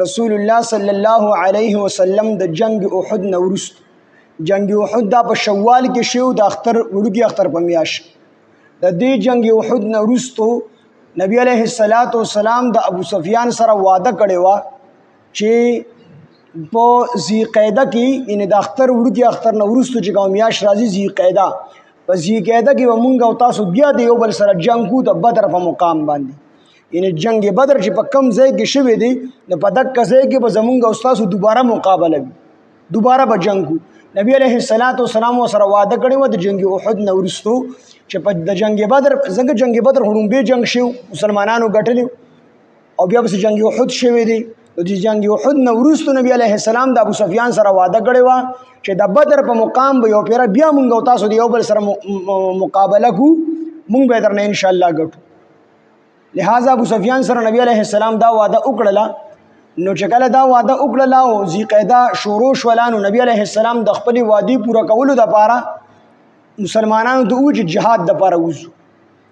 رسول الله صلی الله علیه وسلم د جنگ احد نورست جنگ احد دا په شوال کې شو د اختر وړوکی اختر په میاش د دې جنگ احد نورستو نبی علیه السلام د ابو سفیان سره وعده کړی و چې په ذی قعده کې ان د اختر وړوکی اختر نورستو چې کوم میاش راځي ذی قعده په ذی قعده کې ومونږ او تاسو بیا د یو بل سره جنگ کو د بدر په مقام باندې ان جنگ بدر چې په کم ځای کې شوی دی نو په دغه ځای کې به زمونږ او تاسو دوباره مقابله وي دوباره به جنگ کو نبی علیه السلام سره وعده کړی و د جنگ احد نورستو چې په د جنگ بدر څنګه جنگ بدر هډومبه جنگ شو مسلمانانو ګټلی او بیا به جنگ احد شوی دی د جنگ احد نورستو نبی علیه السلام د ابو سفیان سره وعده کړی و چې د بدر په مقام به یو پیر بیا مونږ او تاسو د یو بل سره مقابله کو مونږ به درنه ان شاء الله ګټو لہذا ابو سفیان سره نبی علیه السلام دا وعده وکړه نو چې کله دا وعده وکړه او ذی قعده شروع شولانو نبی علیه السلام د خپل وادي پوره کولو لپاره مسلمانانو د اوج جهاد لپاره وځو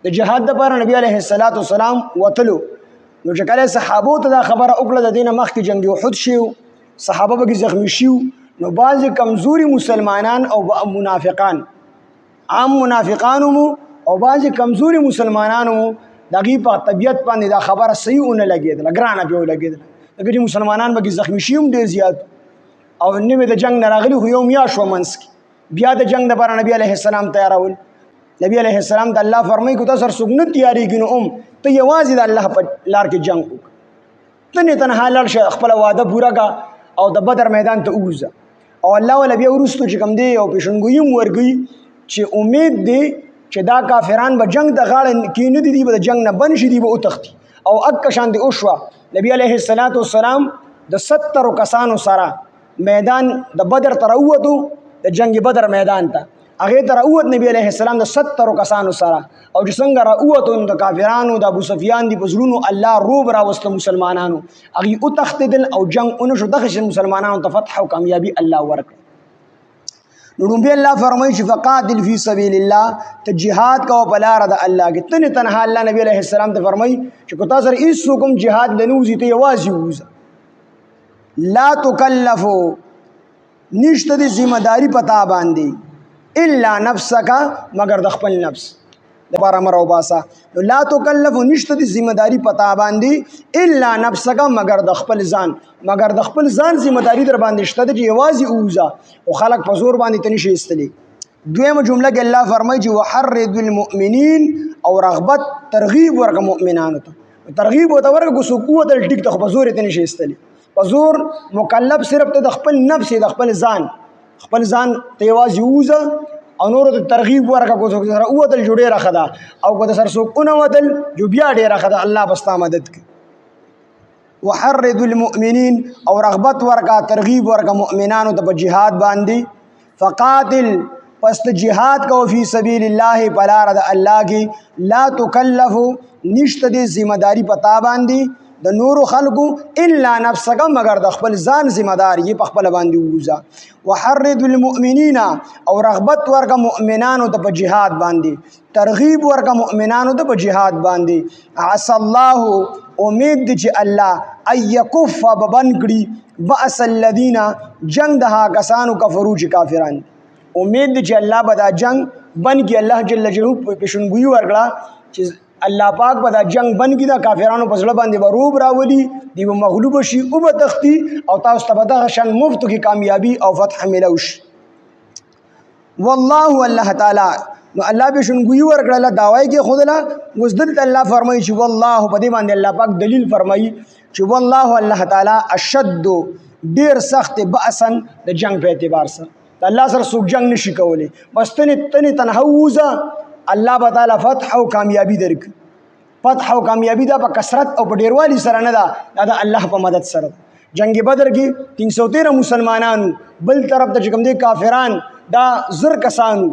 د جهاد لپاره نبی علیه السلام وتلو نو چې کله صحابو ته دا خبره وکړه د دینه مخکې جنگ احد شو صحابه به زخمی شو نو بعض کمزوري مسلمانان او منافقان عام منافقانو او بعض کمزوري مسلمانانو دغه په طبيعت باندې دا خبره صحیح ونه لګیدل ګرانه به لګیدل دغه مسلمانان به زخمی شي هم ډیر زیات او نیمه د جنگ نه راغلی خو یو میاشت ومنس بیا د جنگ لپاره نبی علیه السلام تیارول نبی علیه السلام د الله فرمایي کو تاسو سره نه تیاری کینو ته یوازې د الله په لار کې جنگ وکړه ته نه تنها لار شه خپل وعده پورا کا او د بدر میدان ته وځه او الله ولا بیا ورستو چې کوم دی او پېښنګوي ورګي چې امید دی چې دا کافران به جنگ د غاړه کې نه دي به جنگ نه بن شي دی به او تختی او اک شان دی او شوا نبی علیه السلام د 70 کسانو سره میدان د بدر تر ووتو د جنگ بدر میدان ته هغه تر ووت نبی علیه السلام د 70 کسانو سره او چې څنګه را ووتو د کافرانو د ابو سفیان دی بزرونو الله روب را وست مسلمانانو هغه او تختدل او جنگ اون شو دغه مسلمانانو ته فتح او کامیابی الله ورکړ نو الله فرمایي چې فقاتل فی سبیل الله ته jihad کا په لار د الله کې تنها الله نبی علیہ السلام ته فرمایي چې کو تاسو هیڅ حکم jihad لنوزي ته یوازې وځه لا تکلفو نشته د ذمہ داری پتا باندې الا نفسک مگر د خپل نفس د بار امر او باسا لا تکلفو نشته د ذمہ داری پتا باندې الا نفسک مگر د خپل ځان ذمہ داری در باندې شته چې یوازې اوزه او خلق په زور باندې تنشي استلی دویمه جمله کې الله فرمایي چې وحرد المؤمنین او رغبت ترغیب ورک مؤمنانو ته ترغیب او ورک کو قوت ټیک ته په زور تنشي استلی په زور مکلف صرف ته د خپل نفس د خپل ځان ته یوازې اوزه او نور ته ترغیب ورک کو سره اوتل جوړه راخدا او کو سر سو کو نوتل جو بیا ډیر راخدا الله بستا مدد کی وحرد المؤمنین او رغبت ورکا ترغیب ورکا مؤمنانو ته جهاد باندې فقاتل پس جهاد کو فی سبیل الله بلار د الله کی لا تکلف نشته د ذمہ داری پتا باندې د نور خلقو الا نفسک مگر د خپل ځان ذمہ دار یې په خپل باندې وځه وحرد المؤمنین او رغبت ورکا مؤمنانو ته جهاد باندې ترغیب ورکا مؤمنانو ته جهاد باندې عسى الله امید دی چې الله ايکف ببنګړي باس الذين جنگ دها کسانو کفرو چې کافران امید دی چې الله بدا جنگ بن کی الله جل جلاله پېښنګوي ورګړه چې الله پاک بدا جنگ بن کی دا کافرانو په ځړ باندې بروب راولي دی مغلوب شي او به تختی او تاسو ته بدا شان مفت کی کامیابی او فتح ملوش والله الله تعالی نو الله به شنګوي ورکړه داوای کې خودلا وزدل الله فرمایي چې والله په دې باندې الله پاک دلیل فرمایي چې والله الله تعالی اشد ډیر سخت باسن د جنگ په اعتبار سره الله سره څوک جنگ نشي کولی بس تنها وزه الله تعالی فتح او کامیابی درک فتح او کامیابی دا په کثرت او په ډیروالي سره نه دا د الله په مدد سره جنگ بدر کې 313 مسلمانانو بل طرف ته کوم دي کافران دا زر کسانو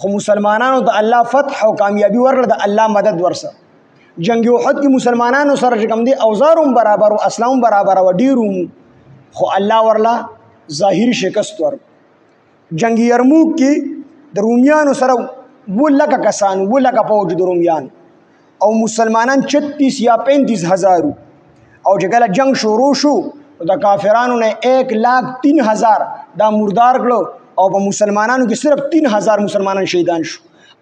خو مسلمانانو ته الله فتح او کامیابی ورکړه د الله مدد ورسره جنگ احد کې مسلمانانو سره کوم دي اوزارم برابر او اسلام برابر و ډیروم خو الله ورلا ظاهری شکست ور جنگ یرموک کې د رومیانو سره ولکه کسان ولکه فوج د رومیان او مسلمانان 36 یا 35 هزار او چې کله جنگ شروع شو د کافرانو نه 1,03,000 دا مردار کړو او په مسلمانانو کې صرف 3,000 مسلمانان شهیدان شو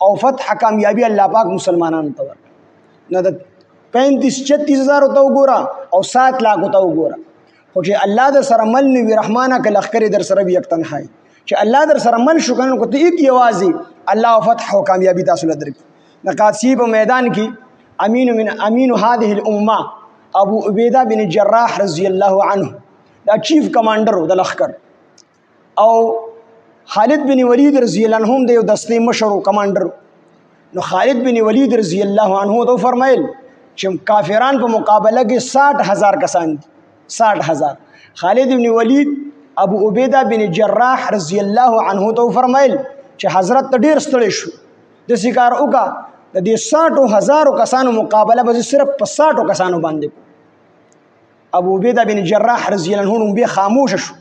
او فتح کامیابی الله پاک مسلمانانو ته ورکړ. نه د 35-36,000 ته وګوره او 7 लाख ته وګوره. خو چې الله در سره مل نه وي رحمانه که لښکرې در سره وي یک تنهایی چې الله در سره مل شو کنه کو ته یک یوازې الله فتح او کامیابی تاسو له درکړي. د قادسیې په میدان کې امین هذه الامه ابو عبیده بن جراح رضی الله عنه دا چیف کمانډر د لښکر او خالد بن ولید رضی الله عنه د یو دستې مشر کمانډر. نو خالد بن ولید رضی الله عنه ته فرمایل چې کافران په مقابله کې 60,000 کسان دي 60,000. خالد بن ولید ابو عبیده بن جراح رضی الله عنه ته فرمایل چې حضرت ته ډیر ستړي شو د سکار وکا د دې 60,000 کسانو مقابله به صرف په 60 کسانو باندې. ابو عبیده بن جراح رضی الله عنه به خاموش شو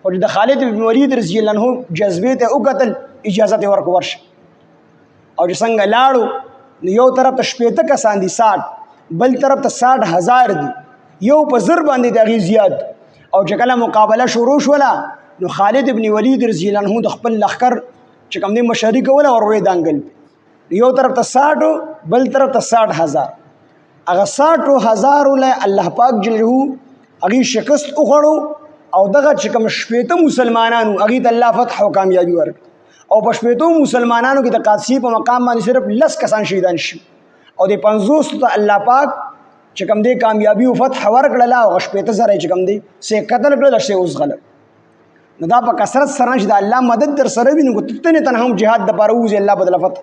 او د خالد بن ولید رضی الله عنه جذبه ته وکتل اجازه ورکړ ورشه او چې څنګه لاړو یو طرف ته 60 کسان دي 60 بل طرف ته 60,000 دي یو په زر باندې دغه زیات او چې کله مقابله شروع شوله نو خالد ابن ولید رضی الله عنه د خپل لښکر چې کوم دی مشري کوله او وروي دانګل یو طرف ته 60 بل طرف ته 60,000 هغه 60,000 له الله پاک جلهو هغه شکست وخړو او دغه چې کوم شپېته مسلمانانو هغه ته الله فتح او کامیابی ورکړ او په شپېته مسلمانانو کې د قادسیې په مقام باندې صرف 10 کسان شهیدان شي او د 50 ته الله پاک چې کوم دی کامیابی او فتح ورکړله او شپېته زره چې کوم دی سه قتل کړل شي اوس غلط. نو دا په کثرت سره چې د الله مدد در سره وي نو ته نه هم جهاد د پاره وځي الله بدل فتح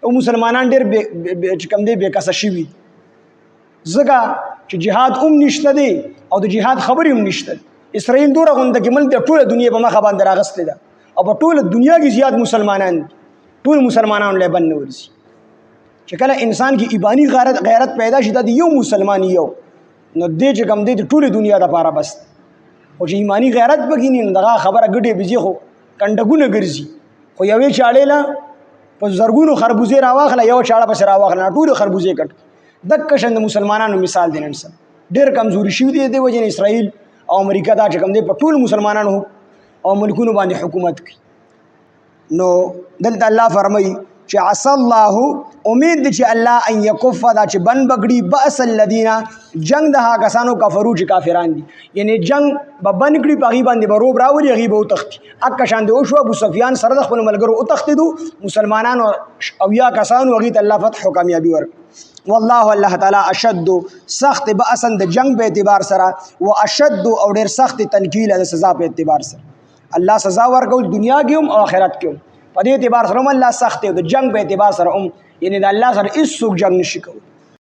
او مسلمانان ډېر چې کوم دی بے کسه شي زګه چې جهاد نشته دی او د جهاد خبرې هم نشته. اسرائیل دوره غونډه کې مل د ټوله دنیا په مخه باندې راغستې ده او په ټوله دنیا کې زیات مسلمانان ټول مسلمانانو له بن ورسي چې کله انسان کې ایمانی غیرت پیدا شي د یو مسلمان یو نو دې چې کوم دې ټوله دنیا د پاره بس او چې ایمانی غیرت بګی نه دغه خبره ګډه بيزي خو کنډګونه ګرځي خو یوې چاړې لا په زرګونو خربوزې راواخله یو چاړه پس راواخله ټول خربوزې کټ دک شند مسلمانانو مثال دي نن سم ډېر کمزوري شي دي د وجه اسرائیل او امریکا دا چې کوم دې په ټول مسلمانانو او ملکونو باندې حکومت کوي. نو دلته الله فرمایي چې عسى الله امید دي چې الله ان يكف دا چې بن بغړي باس الذين جنگ ده کسانو کفرو چې کافران دي یعنی جنگ به بن کړي پغي باندې بروب راولي غي به تختی اک شان دي او شو ابو سفیان سره د خپل ملګرو او تختیدو مسلمانانو او یا کسانو غي ته الله فتح او کامیابی ورک. والله الله تعالی اشد سخت باسن د جنگ په اعتبار سره او اشد او ډیر سخت تنکیل د سزا په اعتبار سره الله سزا ورکول دنیا کې هم او آخرت کې هم په دې اعتبار سره الله سخت دی د جنگ په اعتبار سره یعنی د الله سره هیڅ څوک جنگ نشي کوي.